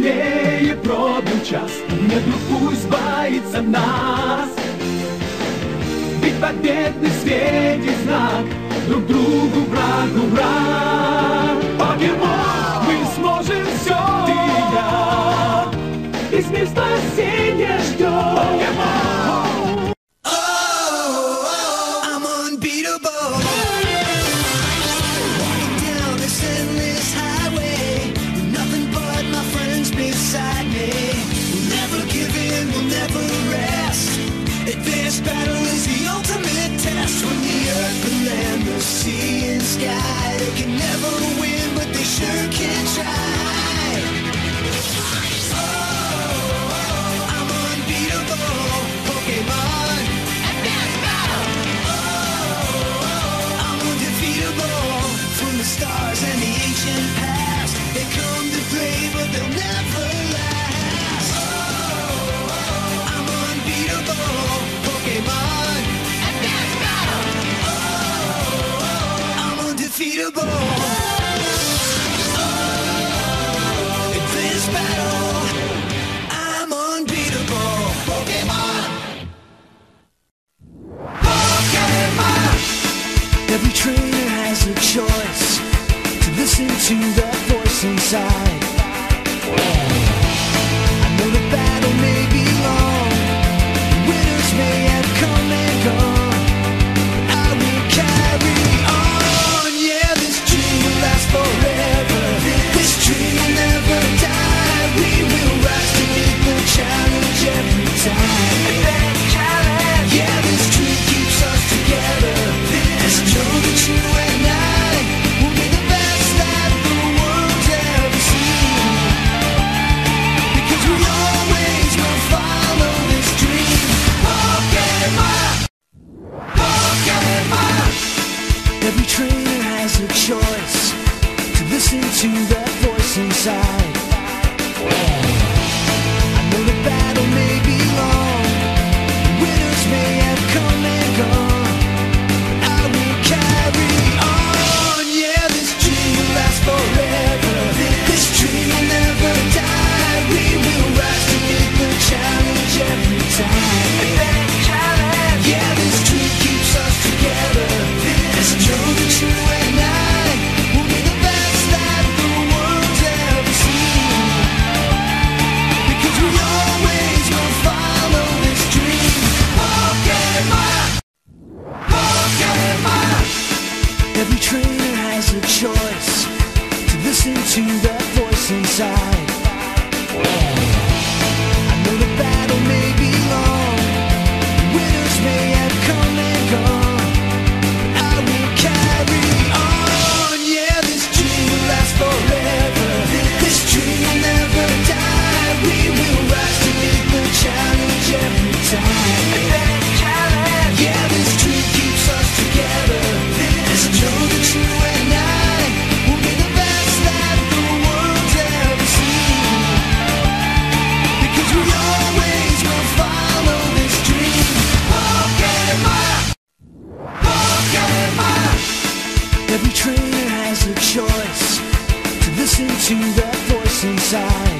смелее пробил час, нет, ну пусть боится нас. Ведь победный светит знак, друг другу врагу враг. Покемон, мы сможем все, ты и я, весь мир спасения ждет. Покемон! I'm unbeatable. Walking down this endless highway, nothing but my friends beside me. We'll never give in, we'll never rest. Advanced battle is the ultimate test. When the earth, the land, the sea and sky, they can never win, but they sure can try. Oh, I'm unbeatable, Pokemon. Advanced battle. Oh, I'm undefeatable. From the stars and the ancient past, they come to play, but they'll never last. Oh, I'm unbeatable, Pokemon. Advanced battle. Oh, I'm undefeatable. Advanced battle. I'm unbeatable, Pokemon. Pokemon. Every trainer has a choice to listen to that voice inside. I know the battle may be long, the winners may have come and gone, but I will carry on. Yeah, this dream will last forever. This dream will never die. We will rise to meet the challenge every time. Yeah, this dream keeps us together. Let's know that you and I will be the best that the world's ever seen. Because we always will follow this dream. Pokemon! Pokemon! Every trainer has a choice to listen to that voice inside. I know the battle may be long, the winners may have come and gone, but I will carry on. Yeah, this dream will last forever. This dream will never die. We will rise to meet the challenge every time. Yeah, this dream keeps us together. Let's know that you and I will be the best that the world's ever seen. Because we always will follow this dream. Pokemon! Pokemon! Every trainer has a choice to listen to that voice inside. I know the battle may be long, the winners may have come and gone, but I will carry on. Yeah, this dream will last forever. This dream will never die. We will rise to meet the challenge every time. Yeah, this dream keeps us together. Let's know that you and I will be the best that the world's ever seen. Because we always will follow this dream. Pokemon! Pokemon! Every trainer has a choice to listen to that voice inside.